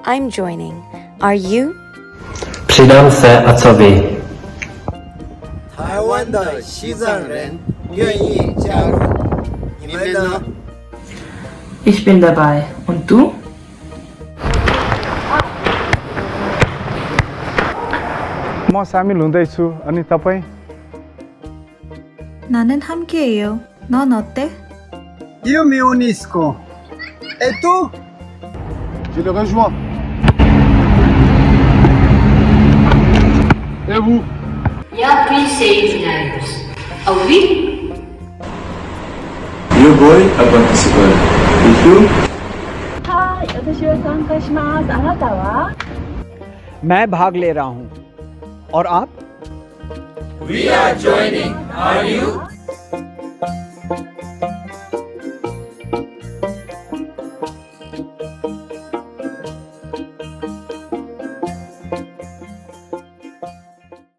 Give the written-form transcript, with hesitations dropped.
I'm joining. Are you? Přidám se a co vy? 台湾的西藏人愿意加入，你们呢？ Ich bin dabei. Und du? म सामेल हुँदैछु अनि तपाईँ 나는 함께해요. 넌 어때? Yo me unisco. Et tú? Je le rejoins. Et vous? Il y a puis 6 scenarios. Oui. You boy a participar. Et you? मैं भाग ले रहा हूँ और आप? We are joining. Are you?